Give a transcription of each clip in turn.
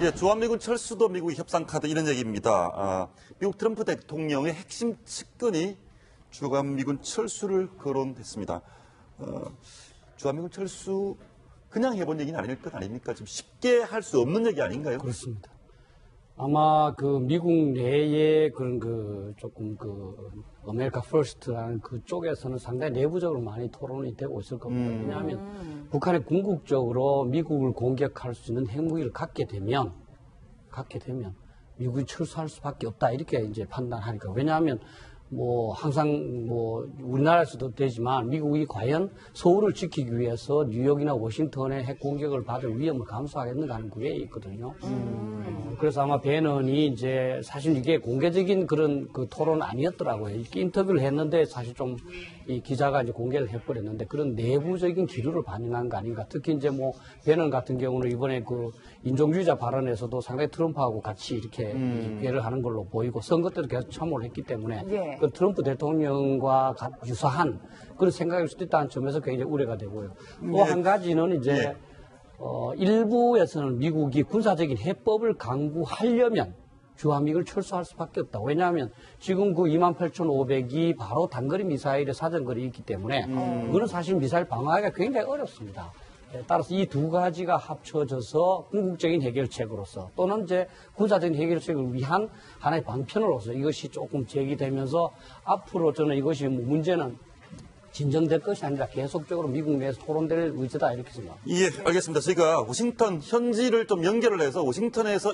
예, 주한미군 철수도 미국의 협상 카드 이런 얘기입니다. 미국 트럼프 대통령의 핵심 측근이 주한미군 철수를 거론했습니다. 주한미군 철수 그냥 해본 얘기는 아닐 것 아닙니까? 좀 쉽게 할 수 없는 얘기 아닌가요? 그렇습니다. 아마 그 미국 내에 그런 조금 아메리카 퍼스트라는 그쪽에서는 상당히 내부적으로 많이 토론이 되고 있을 겁니다. 왜냐하면 북한이 궁극적으로 미국을 공격할 수 있는 핵무기를 갖게 되면 미국이 철수할 수밖에 없다 이렇게 이제 판단하니까. 왜냐하면 항상 우리나라에서도 되지만 미국이 과연 서울을 지키기 위해서 뉴욕이나 워싱턴의 핵 공격을 받을 위험을 감수하겠는가 하는 그게 있거든요. 그래서 아마 배넌이 이제 사실 이게 공개적인 그런 토론 아니었더라고요. 이렇게 인터뷰를 했는데 사실 좀 이 기자가 이제 공개를 해버렸는데 그런 내부적인 기류를 반영한 거 아닌가. 특히 이제 배넌 같은 경우는 이번에 그 인종주의자 발언에서도 상당히 트럼프하고 같이 이렇게 배를 하는 걸로 보이고 선거 때도 계속 참여를 했기 때문에 예. 그 트럼프 대통령과 유사한 그런 생각일 수도 있다는 점에서 굉장히 우려가 되고요. 또 한 가지는 이제 일부에서는 미국이 군사적인 해법을 강구하려면 주한미군을 철수할 수밖에 없다. 왜냐하면 지금 그 28,500이 바로 단거리 미사일의 사정거리 있기 때문에 그거는 사실 미사일 방어하기가 굉장히 어렵습니다. 따라서 이 두 가지가 합쳐져서 궁극적인 해결책으로서 또는 이제 군사적인 해결책을 위한 하나의 방편으로서 이것이 조금 제기되면서 앞으로 저는 이것이 문제는 진정될 것이 아니라 계속적으로 미국 내에서 토론될 의지다 이렇게 생각합니다. 예, 알겠습니다. 저희가 워싱턴 현지를 좀 연결을 해서 워싱턴에서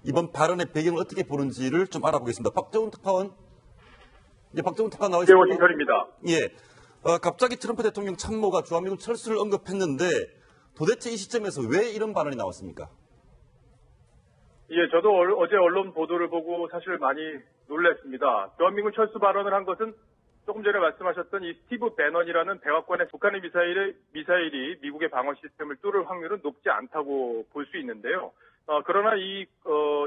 이번 발언의 배경을 어떻게 보는지를 좀 알아보겠습니다. 박정훈 특파원. 예, 박정훈 특파원 나와 네, 있습니다. 워싱턴입니다. 예. 갑자기 트럼프 대통령 참모가 주한미군 철수를 언급했는데 도대체 이 시점에서 왜 이런 발언이 나왔습니까? 예, 저도 어제 언론 보도를 보고 사실 많이 놀랐습니다. 주한미군 철수 발언을 한 것은 조금 전에 말씀하셨던 이 스티브 배넌이라는 백악관의 북한의 미사일이 미국의 방어 시스템을 뚫을 확률은 높지 않다고 볼 수 있는데요. 그러나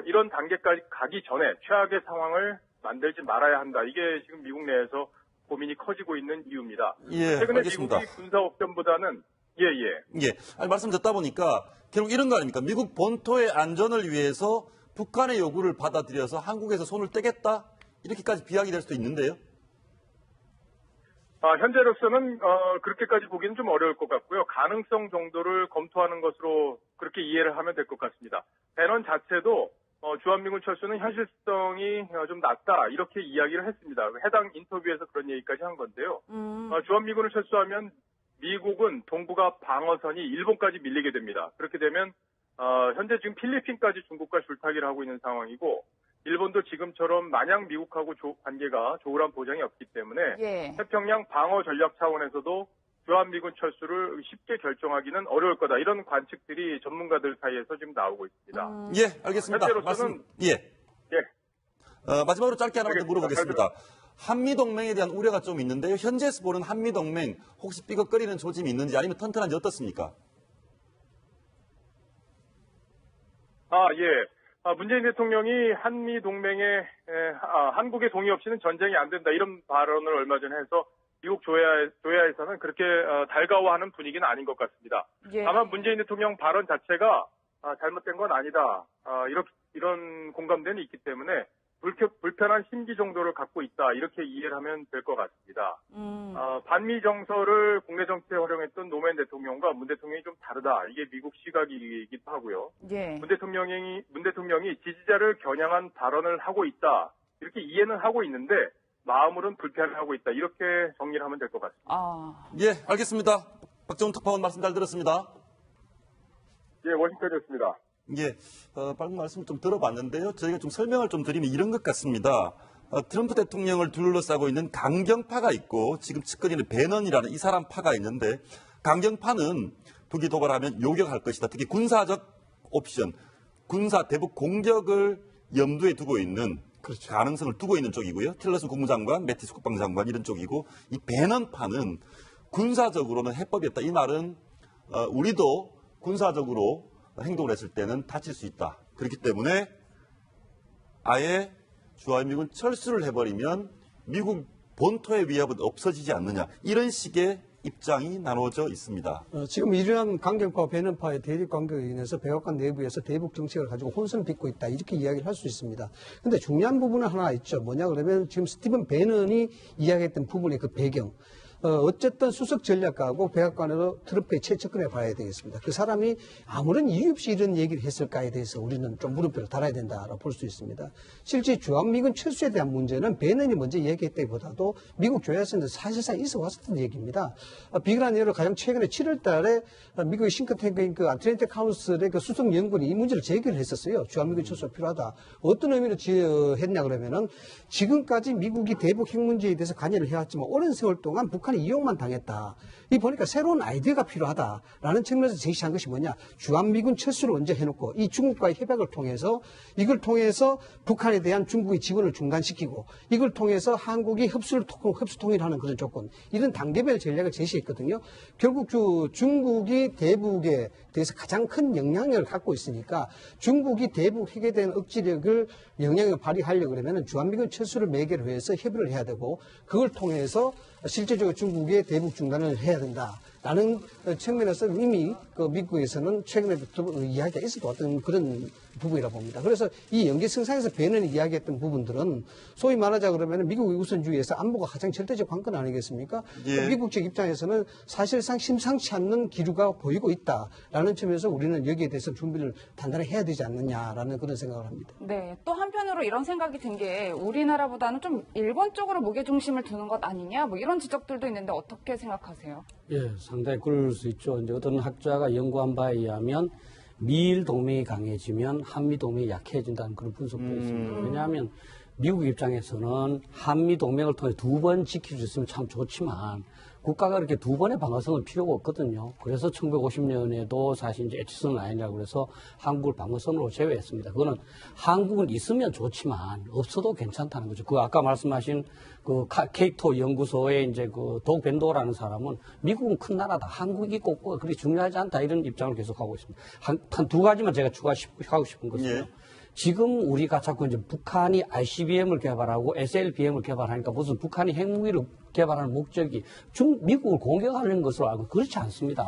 이런 단계까지 가기 전에 최악의 상황을 만들지 말아야 한다. 이게 지금 미국 내에서 고민이 커지고 있는 이유입니다. 예, 최근에 알겠습니다. 미국이 군사 옵션보다는 예. 아니, 말씀 듣다 보니까 결국 이런 거 아닙니까? 미국 본토의 안전을 위해서 북한의 요구를 받아들여서 한국에서 손을 떼겠다? 이렇게까지 비약이 될 수도 있는데요. 현재로서는 그렇게까지 보기는 좀 어려울 것 같고요. 가능성 정도를 검토하는 것으로 그렇게 이해를 하면 될 것 같습니다. 배넌 자체도 주한미군 철수는 현실성이 좀 낮다 이렇게 이야기를 했습니다. 해당 인터뷰에서 그런 얘기까지 한 건데요. 주한미군을 철수하면 미국은 동북아 방어선이 일본까지 밀리게 됩니다. 그렇게 되면 현재 지금 필리핀까지 중국과 줄타기를 하고 있는 상황이고 일본도 지금처럼 마냥 미국하고 관계가 좋으란 보장이 없기 때문에 태평양 방어 전략 차원에서도 주한미군 철수를 쉽게 결정하기는 어려울 거다. 이런 관측들이 전문가들 사이에서 지금 나오고 있습니다. 예, 알겠습니다. 현재로서는 마지막으로 짧게 하나만 더 알겠습니다. 물어보겠습니다. 한미동맹에 대한 우려가 좀 있는데요. 현재에서 보는 한미동맹 혹시 삐걱거리는 조짐이 있는지 아니면 튼튼한지 어떻습니까? 문재인 대통령이 한미동맹에 한국의 동의 없이는 전쟁이 안 된다. 이런 발언을 얼마 전에 해서 미국 조야에서는 그렇게 달가워하는 분위기는 아닌 것 같습니다. 다만 문재인 대통령 발언 자체가 잘못된 건 아니다. 이런 공감대는 있기 때문에 불편한 심기 정도를 갖고 있다. 이렇게 이해를 하면 될 것 같습니다. 반미 정서를 국내 정치에 활용했던 노무현 대통령과 문 대통령이 좀 다르다. 이게 미국 시각이기도 하고요. 문 대통령이 지지자를 겨냥한 발언을 하고 있다. 이렇게 이해는 하고 있는데 마음으로는 불편해하고 있다. 이렇게 정리를 하면 될 것 같습니다. 예, 알겠습니다. 박정훈 특파원 말씀 잘 들었습니다. 예, 워싱턴이었습니다. 예, 방금 말씀을 좀 들어봤는데요. 저희가 좀 설명을 좀 드리면 이런 것 같습니다. 트럼프 대통령을 둘러싸고 있는 강경파가 있고 지금 측근이는 배넌이라는 이 사람 파가 있는데 강경파는 북이 도발하면 요격할 것이다. 특히 군사적 옵션, 군사 대북 공격을 염두에 두고 있는 가능성을 두고 있는 쪽이고요. 틸러슨 국무장관, 매티스 국방장관 이런 쪽이고 이 배넌파는 군사적으로는 해법이었다. 이 말은 우리도 군사적으로 행동을 했을 때는 다칠 수 있다. 그렇기 때문에 아예 주한미군 철수를 해버리면 미국 본토의 위협은 없어지지 않느냐. 이런 식의 입장이 나눠져 있습니다. 지금 이러한 강경파와 배는파의 대립 관계로 인해서 백악관 내부에서 대북 정책을 가지고 혼선을 빚고 있다. 이렇게 이야기를 할 수 있습니다. 근데 중요한 부분은 하나 있죠. 뭐냐 그러면 지금 스티븐 배넌이 이야기했던 부분의 그 배경. 어쨌든 수석 전략가하고 백악관으로 트럼프에 최측근해 봐야 되겠습니다. 그 사람이 아무런 이유 없이 이런 얘기를 했을까에 대해서 우리는 좀 물음표를 달아야 된다라고 볼 수 있습니다. 실제 주한미군 철수에 대한 문제는 배넌이 먼저 얘기했다기보다도 미국 조야선에서 사실상 있어 왔었던 얘기입니다. 비근한 예로 가장 최근에 7월 달에 미국의 싱크탱크인 그 아틀랜틱 카운슬의 그 수석 연구원이 이 문제를 제기를 했었어요. 주한미군 철수가 필요하다. 어떤 의미로 했냐 그러면은 지금까지 미국이 대북 핵 문제에 대해서 관여를 해왔지만 오랜 세월 동안 북한이 이용만 당했다. 이 보니까 새로운 아이디어가 필요하다라는 측면에서 제시한 것이 뭐냐. 주한미군 철수를 먼저 해놓고 이 중국과의 협약을 통해서 이걸 통해서 북한에 대한 중국의 지원을 중단시키고 이걸 통해서 한국이 흡수 통일하는 그런 조건 이런 단계별 전략을 제시했거든요. 결국 중국이 대북에 대해서 가장 큰 영향력을 갖고 있으니까 중국이 대북 핵에 대한 억지력을 영향을 발휘하려고 그러면 주한미군 철수를 매개로 해서 협의를 해야 되고 그걸 통해서 실제적으로 중국의 대북 중단을 해야 된다라는 측면에서 이미 그 미국에서는 최근에부터 이야기가 있었던 어떤 그런 부분이라고 봅니다. 그래서 이 연계성상에서 배넌이 이야기했던 부분들은 소위 말하자 그러면 미국의 우선주의에서 안보가 가장 절대적 관건 아니겠습니까? 예. 미국 측 입장에서는 사실상 심상치 않는 기류가 보이고 있다라는 점에서 우리는 여기에 대해서 준비를 단단히 해야 되지 않느냐라는 그런 생각을 합니다. 네, 또 한편으로 이런 생각이 든 게 우리나라보다는 좀 일본 쪽으로 무게중심을 두는 것 아니냐 뭐 이런 지적들도 있는데 어떻게 생각하세요? 예, 상당히 그럴 수 있죠. 이제 어떤 학자가 연구한 바에 의하면 미일 동맹이 강해지면 한미 동맹이 약해진다는 그런 분석도 있습니다. 왜냐하면 미국 입장에서는 한미 동맹을 통해 두 번 지킬 수 있으면 참 좋지만 국가가 그렇게 두 번의 방어선은 필요가 없거든요. 그래서 1950년에도 사실 이제 에치슨 라인이라고 그래서 한국을 방어선으로 제외했습니다. 그거는 한국은 있으면 좋지만 없어도 괜찮다는 거죠. 그 아까 말씀하신 그 케이토 연구소의 이제 그 독 벤도라는 사람은 미국은 큰 나라다. 한국이 꼭 그렇게 중요하지 않다. 이런 입장을 계속하고 있습니다. 한 두 가지만 제가 추가하고 싶은 것은요. 예. 지금 우리가 자꾸 이제 북한이 ICBM을 개발하고 SLBM을 개발하니까 무슨 북한이 핵무기를 개발하는 목적이 미국을 공격하는 것으로 알고 그렇지 않습니다.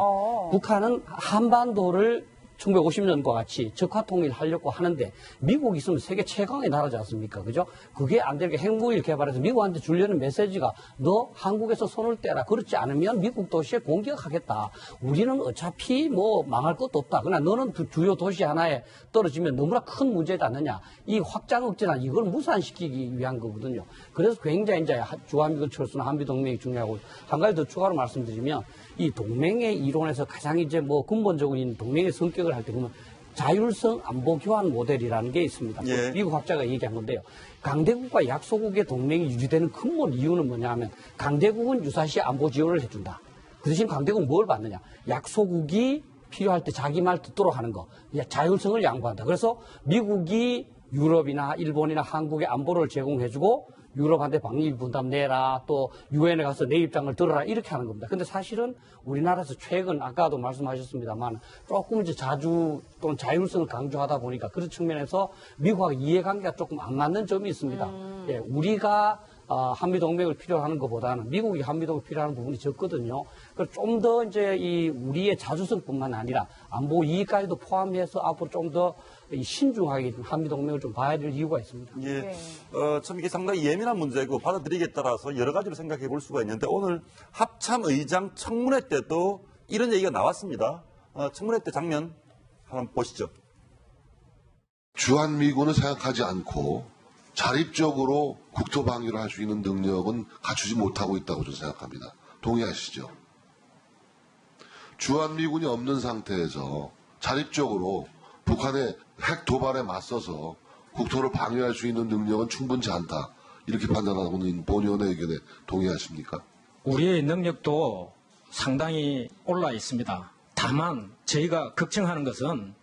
북한은 한반도를 1950년과 같이 적화 통일하려고 하는데 미국이 있으면 세계 최강의 나라지 않습니까? 그죠? 그게 안 되게 핵무기를 개발해서 미국한테 주려는 메시지가 너 한국에서 손을 떼라. 그렇지 않으면 미국 도시에 공격하겠다. 우리는 어차피 뭐 망할 것도 없다. 그러나 너는 주요 도시 하나에 떨어지면 너무나 큰 문제지 않느냐. 이 확장 억제나 이걸 무산시키기 위한 거거든요. 그래서 굉장히 이제 주한미군 철수나 한미동맹이 중요하고 한 가지 더 추가로 말씀드리면 이 동맹의 이론에서 가장 이제 뭐 근본적인 동맹의 성격을 할 때 보면 자율성 안보 교환 모델이라는 게 있습니다. 예. 미국 학자가 얘기한 건데요. 강대국과 약소국의 동맹이 유지되는 근본 이유는 뭐냐 하면 강대국은 유사시 안보 지원을 해준다. 그 대신 강대국은 뭘 받느냐. 약소국이 필요할 때 자기 말 듣도록 하는 거. 자율성을 양보한다. 그래서 미국이 유럽이나 일본이나 한국의 안보를 제공해주고 유럽한테 방위비 분담 내라, 또 유엔에 가서 내 입장을 들어라, 이렇게 하는 겁니다. 근데 사실은 우리나라에서 최근, 아까도 말씀하셨습니다만, 조금 이제 자주 또는 자율성을 강조하다 보니까 그런 측면에서 미국하고 이해관계가 조금 안 맞는 점이 있습니다. 예, 우리가 한미동맹을 필요로 하는 것보다는 미국이 한미동맹을 필요로 하는 부분이 적거든요. 그래서 좀 더 이제 이 우리의 자주성뿐만 아니라 안보 이익까지도 포함해서 앞으로 좀 더 신중하게 한미동맹을 좀 봐야 될 이유가 있습니다. 예. 네. 참 이게 상당히 예민한 문제고 받아들이기에 따라서 여러 가지로 생각해 볼 수가 있는데 오늘 합참의장 청문회 때도 이런 얘기가 나왔습니다. 청문회 때 장면 한번 보시죠. 주한미군을 생각하지 않고 자립적으로 국토방위를 할 수 있는 능력은 갖추지 못하고 있다고 저는 생각합니다. 동의하시죠? 주한미군이 없는 상태에서 자립적으로 북한의 핵 도발에 맞서서 국토를 방위할 수 있는 능력은 충분치 않다. 이렇게 판단하고 있는 본의원의 의견에 동의하십니까? 우리의 능력도 상당히 올라 있습니다. 다만 저희가 걱정하는 것은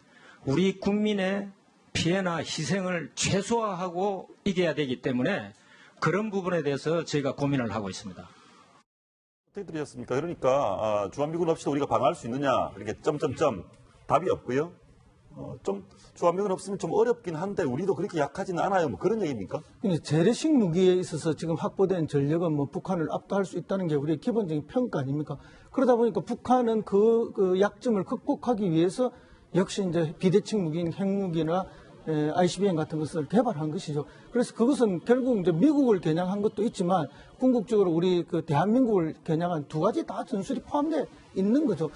우리 국민의 피해나 희생을 최소화하고 이겨야 되기 때문에 그런 부분에 대해서 저희가 고민을 하고 있습니다. 어떻게 들으셨습니까? 그러니까 주한미군 없이도 우리가 방어할 수 있느냐 이렇게 점점점 답이 없고요. 좀 주한미군 없으면 좀 어렵긴 한데 우리도 그렇게 약하지는 않아요. 뭐 그런 얘기입니까? 근데 재래식 무기에 있어서 지금 확보된 전력은 뭐 북한을 압도할 수 있다는 게 우리의 기본적인 평가 아닙니까? 그러다 보니까 북한은 그 약점을 극복하기 위해서 역시 이제 비대칭 무기인 핵무기나 ICBM 같은 것을 개발한 것이죠. 그래서 그것은 결국 이제 미국을 겨냥한 것도 있지만 궁극적으로 우리 그 대한민국을 겨냥한 두 가지 다 전술이 포함되어 있는 거죠.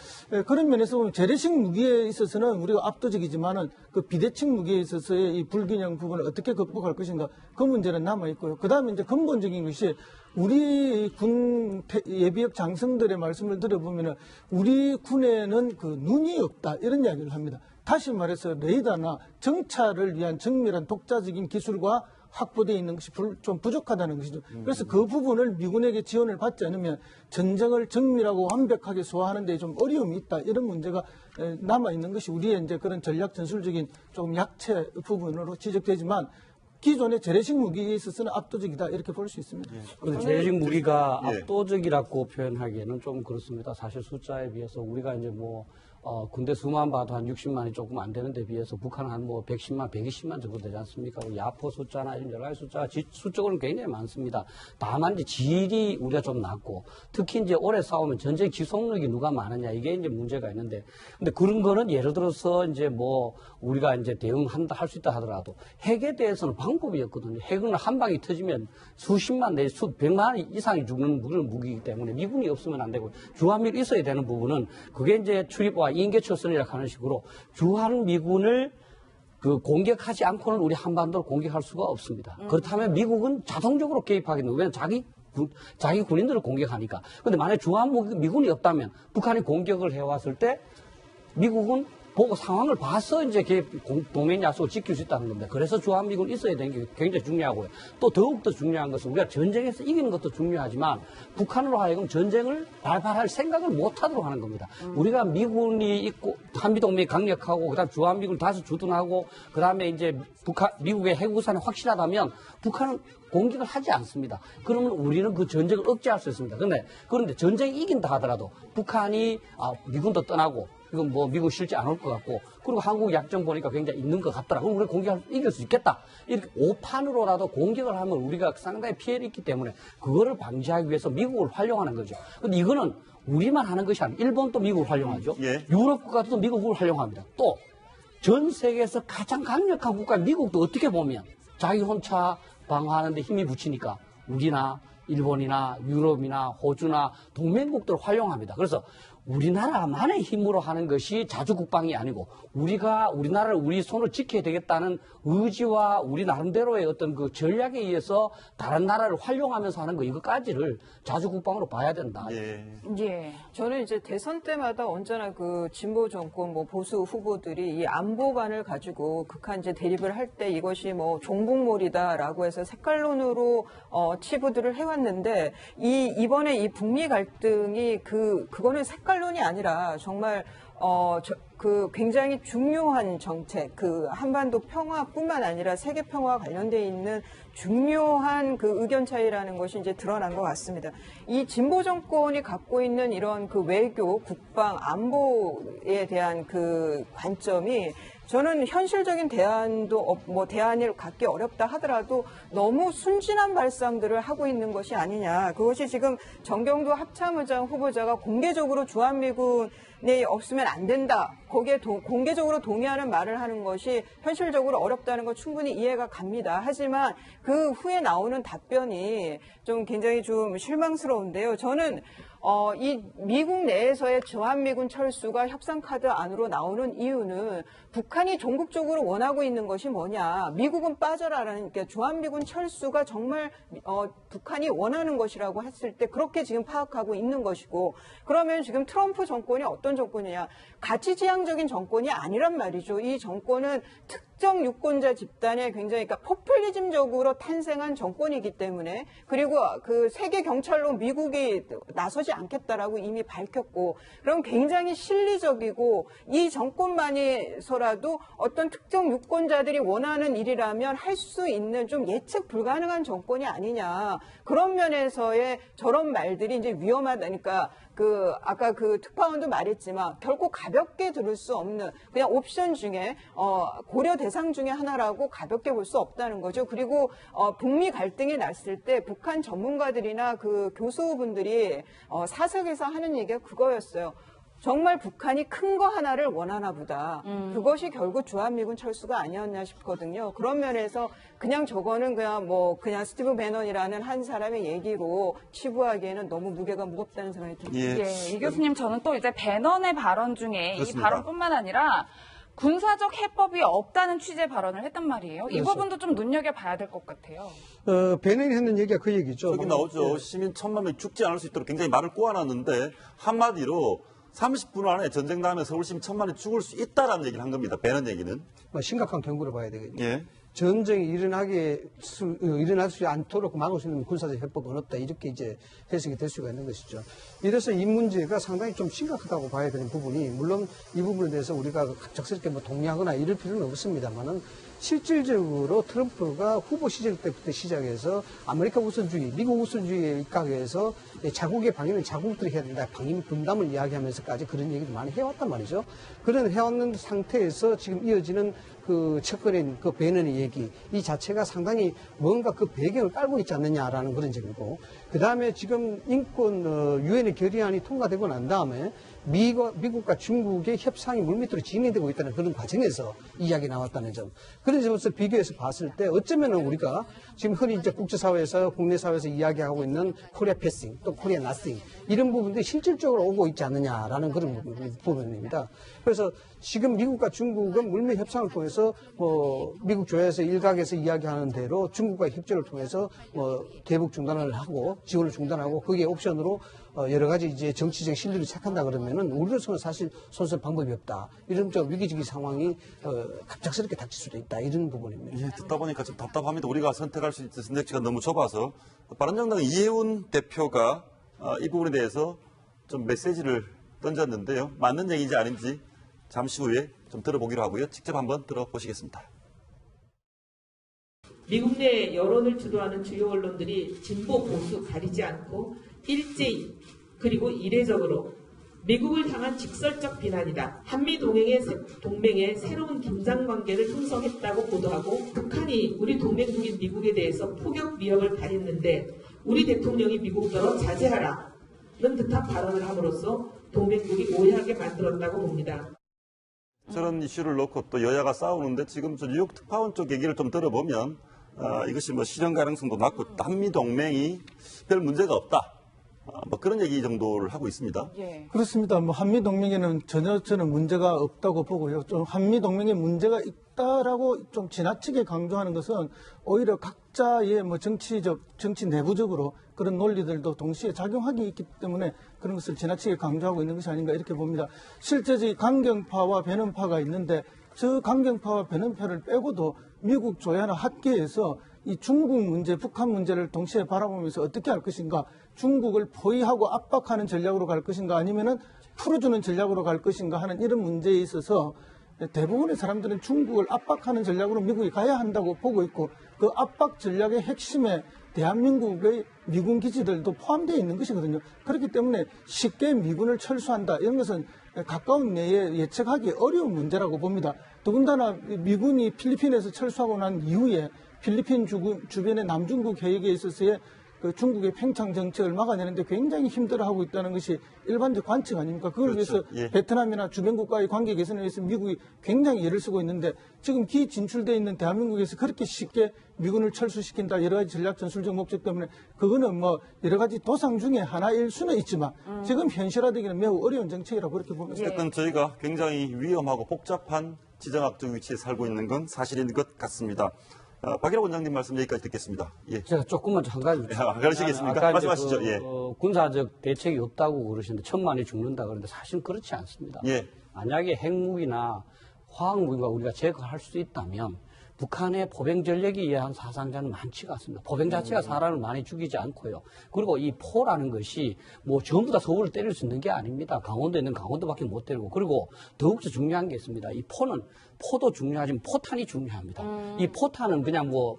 그런 면에서 보면 재래식 무기에 있어서는 우리가 압도적이지만은 그 비대칭 무기에 있어서의 이 불균형 부분을 어떻게 극복할 것인가 그 문제는 남아 있고요. 그 다음에 이제 근본적인 것이 우리 군 예비역 장성들의 말씀을 들어보면은 우리 군에는 그 눈이 없다 이런 이야기를 합니다. 다시 말해서 레이더나 정찰을 위한 정밀한 독자적인 기술과 확보되어 있는 것이 좀 부족하다는 것이죠. 그래서 그 부분을 미군에게 지원을 받지 않으면 전쟁을 정밀하고 완벽하게 소화하는 데 좀 어려움이 있다. 이런 문제가 남아 있는 것이 우리의 이제 그런 전략 전술적인 조금 약체 부분으로 지적되지만 기존의 재래식 무기에 있어서는 압도적이다 이렇게 볼 수 있습니다. 근데 재래식 무기가 예. 압도적이라고 표현하기에는 좀 그렇습니다. 사실 숫자에 비해서 우리가 이제 뭐 군대 수만 봐도 한 60만이 조금 안 되는데 비해서 북한은 한 뭐 110만, 120만 정도 되지 않습니까? 야포 숫자나 이런 여러 가지 숫자가 수적으로는 굉장히 많습니다. 다만 이제 질이 우리가 좀 낮고 특히 이제 오래 싸우면 전쟁 지속력이 누가 많으냐 이게 이제 문제가 있는데 근데 그런 거는 예를 들어서 이제 뭐 우리가 이제 대응한다 할 수 있다 하더라도 핵에 대해서는 방법이 없거든요. 핵은 한 방이 터지면 수십만 내지 수백만 이상이 죽는 그런 무기이기 때문에 미군이 없으면 안 되고 주한미군이 있어야 되는 부분은 그게 이제 출입과 인계초선이라고 하는 식으로 주한미군을 그 공격하지 않고는 우리 한반도를 공격할 수가 없습니다. 그렇다면 미국은 자동적으로 개입하겠는 거예요. 왜냐하면 자기 군인들을 공격하니까. 근데 만약에 주한미군이 없다면 북한이 공격을 해왔을 때 미국은 보고 상황을 봐서 이제 동맹 약속을 지킬 수 있다는 겁니다. 그래서 주한미군이 있어야 되는 게 굉장히 중요하고요. 또 더욱더 중요한 것은 우리가 전쟁에서 이기는 것도 중요하지만 북한으로 하여금 전쟁을 발발할 생각을 못하도록 하는 겁니다. 우리가 미군이 있고 한미동맹이 강력하고 그다음 주한미군을 다시 주둔하고 그다음에 이제 미국의 핵우산이 확실하다면 북한은 공격을 하지 않습니다. 그러면 우리는 그 전쟁을 억제할 수 있습니다. 그런데 전쟁이 이긴다 하더라도 북한이 미군도 떠나고 이건 뭐 미국 실제 안 올 것 같고 그리고 한국 약점 보니까 굉장히 있는 것 같더라. 그럼 우리 이길 수 있겠다. 이렇게 오판으로라도 공격을 하면 우리가 상당히 피해를 입기 때문에 그거를 방지하기 위해서 미국을 활용하는 거죠. 근데 이거는 우리만 하는 것이 아니라 일본도 미국을 활용하죠. 예. 유럽 국가도 미국을 활용합니다. 또 전 세계에서 가장 강력한 국가 미국도 어떻게 보면 자기 혼자 방어하는데 힘이 붙이니까 우리나 일본이나 유럽이나 호주나 동맹국들을 활용합니다. 그래서 우리나라만의 힘으로 하는 것이 자주국방이 아니고 우리나라를 우리 손으로 지켜야 되겠다는 의지와 우리 나름대로의 어떤 그 전략에 의해서 다른 나라를 활용하면서 하는 거 이거까지를 자주국방으로 봐야 된다. 예. 예. 저는 이제 대선 때마다 언제나 그 진보 정권 뭐 보수 후보들이 이 안보관을 가지고 극한 이제 대립을 할 때 이것이 뭐 종북몰이다라고 해서 색깔론으로 치부들을 해왔는데 이번에 이 북미 갈등이 그거는 색깔론이 아니라 정말 그 굉장히 중요한 정책, 그 한반도 평화뿐만 아니라 세계 평화와 관련돼 있는 중요한 그 의견 차이라는 것이 이제 드러난 것 같습니다. 이 진보 정권이 갖고 있는 이런 그 외교, 국방, 안보에 대한 그 관점이 저는 현실적인 대안도 대안을 갖기 어렵다 하더라도 너무 순진한 발상들을 하고 있는 것이 아니냐. 그것이 지금 정경도 합참의장 후보자가 공개적으로 주한미군이 없으면 안 된다. 거기에 공개적으로 동의하는 말을 하는 것이 현실적으로 어렵다는 거 충분히 이해가 갑니다. 하지만 그 후에 나오는 답변이 좀 굉장히 좀 실망스러운데요. 저는 이 미국 내에서의 주한미군 철수가 협상카드 안으로 나오는 이유는 북한이 전국적으로 원하고 있는 것이 뭐냐. 미국은 빠져라라는, 그러니까 주한미군 철수가 정말 북한이 원하는 것이라고 했을 때 그렇게 지금 파악하고 있는 것이고, 그러면 지금 트럼프 정권이 어떤 정권이냐. 가치지향적인 정권이 아니란 말이죠. 이 정권은 특정 유권자 집단에 굉장히 그러니까 포퓰리즘적으로 탄생한 정권이기 때문에 그리고 그 세계 경찰로 미국이 나서지 않겠다라고 이미 밝혔고 그럼 굉장히 실리적이고 이 정권만이서라도 어떤 특정 유권자들이 원하는 일이라면 할 수 있는 좀 예측 불가능한 정권이 아니냐 그런 면에서의 저런 말들이 이제 위험하다니까 그 아까 그 특파원도 말했지만 결코 가볍게 들을 수 없는 그냥 옵션 중에 고려 대상 중에 하나라고 가볍게 볼 수 없다는 거죠. 그리고 북미 갈등이 났을 때 북한 전문가들이나 그 교수분들이 사석에서 하는 얘기가 그거였어요. 정말 북한이 큰 거 하나를 원하나 보다. 그것이 결국 주한미군 철수가 아니었나 싶거든요. 그런 면에서 그냥 저거는 그냥 스티브 배넌이라는 한 사람의 얘기로 치부하기에는 너무 무게가 무겁다는 생각이 듭니다. 예, 이 교수님 저는 또 이제 배넌의 발언 중에 그렇습니다. 이 발언뿐만 아니라 군사적 해법이 없다는 취지의 발언을 했단 말이에요. 이 그렇죠. 부분도 좀 눈여겨봐야 될 것 같아요. 배넌이 했는 얘기가 그 얘기죠. 저기 나오죠. 시민 1,000만 명이 죽지 않을 수 있도록 굉장히 말을 꼬아놨는데 한마디로 30분 안에 전쟁 나면 서울 시민 1,000만이 죽을 수 있다라는 얘기를 한 겁니다. 배넌 얘기는. 심각한 경고를 봐야 되겠죠. 예. 전쟁이 일어날 수 않도록 막을 수 있는 군사적 해법은 없다. 이렇게 이제 해석이 될 수가 있는 것이죠. 이래서 이 문제가 상당히 좀 심각하다고 봐야 되는 부분이, 물론 이 부분에 대해서 우리가 갑작스럽게 동의하거나 이럴 필요는 없습니다만은 실질적으로 트럼프가 후보 시절 때부터 시작해서 아메리카 우선주의, 미국 우선주의에 입각해서 자국의 방위는 자국들이 해야 된다. 방위 분담을 이야기하면서까지 그런 얘기를 많이 해왔단 말이죠. 그런 해왔는 상태에서 지금 이어지는 그 첫걸인 그 배넌의 얘기, 이 자체가 상당히 뭔가 그 배경을 깔고 있지 않느냐라는 그런 점이고, 그 다음에 지금 인권 유엔의 결의안이 통과되고 난 다음에 미국과 중국의 협상이 물밑으로 진행되고 있다는 그런 과정에서 이야기 나왔다는 점. 그런 점에서 비교해서 봤을 때 어쩌면은 우리가 지금 흔히 이제 국제사회에서 국내 사회에서 이야기하고 있는 코리아 패싱 또 코리아 나싱 이런 부분들이 실질적으로 오고 있지 않느냐라는 그런 부분입니다. 그래서 지금 미국과 중국은 물밑 협상을 통해서 미국 조야에서 일각에서 이야기하는 대로 중국과의 협조를 통해서 대북 중단을 하고 지원을 중단하고 거기에 옵션으로 여러 가지 이제 정치적 신뢰를 착한다 그러면은 우리로서는 사실 손쓸 방법이 없다. 이런 좀 위기적인 상황이 갑작스럽게 닥칠 수도 있다. 이런 부분입니다. 예, 듣다 보니까 좀 답답합니다. 우리가 선택할 수 있는 선택지가 너무 좁아서 바른정당 이해운 대표가 이 부분에 대해서 좀 메시지를 던졌는데요. 맞는 얘기인지 아닌지 잠시 후에 좀 들어보기로 하고요. 직접 한번 들어보시겠습니다. 미국 내 여론을 주도하는 주요 언론들이 진보 보수 가리지 않고 일제히 그리고 이례적으로 미국을 향한 직설적 비난이다. 한미 동맹의 새로운 긴장관계를 형성했다고 보도하고 북한이 우리 동맹국인 미국에 대해서 포격 위협을 가했는데 우리 대통령이 미국더러 자제하라는 듯한 발언을 함으로써 동맹국이 오해하게 만들었다고 봅니다. 저런 이슈를 놓고 또 여야가 싸우는데 지금 저 뉴욕 특파원 쪽 얘기를 좀 들어보면 이것이 실현 가능성도 낮고 한미 동맹이 별 문제가 없다. 그런 얘기 정도를 하고 있습니다. 예. 그렇습니다. 한미 동맹에는 전혀 저는 문제가 없다고 보고요. 좀 한미 동맹에 문제가 있다라고 좀 지나치게 강조하는 것은 오히려 각자의 정치 내부적으로 그런 논리들도 동시에 작용하기 있기 때문에 그런 것을 지나치게 강조하고 있는 것이 아닌가 이렇게 봅니다. 실제 강경파와 배넌파가 있는데 저 강경파와 배넌파를 빼고도 미국 조야나 학계에서 이 중국 문제, 북한 문제를 동시에 바라보면서 어떻게 할 것인가, 중국을 포위하고 압박하는 전략으로 갈 것인가 아니면은 풀어주는 전략으로 갈 것인가 하는 이런 문제에 있어서 대부분의 사람들은 중국을 압박하는 전략으로 미국이 가야 한다고 보고 있고 그 압박 전략의 핵심에 대한민국의 미군 기지들도 포함되어 있는 것이거든요. 그렇기 때문에 쉽게 미군을 철수한다. 이런 것은 가까운 내에 예측하기 어려운 문제라고 봅니다. 더군다나 미군이 필리핀에서 철수하고 난 이후에 필리핀 주변의 남중국 해역에 있어서의 그 중국의 팽창 정책을 막아내는데 굉장히 힘들어하고 있다는 것이 일반적 관측 아닙니까? 그걸 그렇죠. 위해서 예. 베트남이나 주변 국가의 관계 개선을 위해서 미국이 굉장히 애를 쓰고 있는데 지금 기 진출되어 있는 대한민국에서 그렇게 쉽게 미군을 철수시킨다 여러 가지 전략 전술적 목적 때문에 그거는 여러 가지 도상 중에 하나일 수는 있지만 지금 현실화되기는 매우 어려운 정책이라고 그렇게 봅니다. 어쨌든 저희가 굉장히 위험하고 복잡한 지정학적 위치에 살고 있는 건 사실인 것 같습니다. 박일호 원장님 말씀 여기까지 듣겠습니다. 예. 제가 조금만 한 가지. 그러시겠습니까? 아까 말씀하시죠. 예. 군사적 대책이 없다고 그러시는데 1,000만이 죽는다 그러는데 사실 그렇지 않습니다. 예. 만약에 핵무기나 화학무기가 우리가 제거할 수 있다면 북한의 포병 전력에 의한 사상자는 많지가 않습니다. 포병 자체가 사람을 많이 죽이지 않고요. 그리고 이 포라는 것이 뭐 전부 다 서울을 때릴 수 있는 게 아닙니다. 강원도에 있는 강원도밖에 못 때리고. 그리고 더욱더 중요한 게 있습니다. 이 포도 중요하지만 포탄이 중요합니다. 이 포탄은 그냥 뭐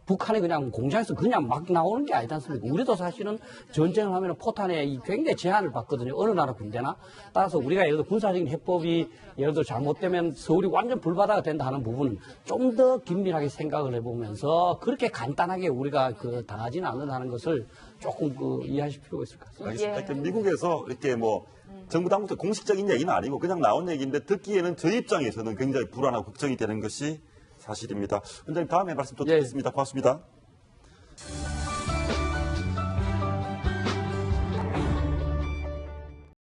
북한이 그냥 공장에서 그냥 막 나오는 게 아니지 않습니까? 우리도 사실은 전쟁을 하면 포탄에 굉장히 제한을 받거든요. 어느 나라 군대나. 따라서 우리가 예를 들어 군사적인 해법이 예를 들어 잘못되면 서울이 완전 불바다가 된다 하는 부분은 좀 더 긴밀하게 생각을 해보면서 그렇게 간단하게 우리가 당하지는 않는다는 것을 조금 이해하실 필요가 있을 것 같습니다. 알겠습니다. 그러니까 미국에서 이렇게 뭐 정부 당국도 공식적인 얘기는 아니고 그냥 나온 얘기인데 듣기에는 저희 입장에서는 굉장히 불안하고 걱정이 되는 것이 사실입니다. 원장님 다음에 말씀 또 듣겠습니다. 고맙습니다.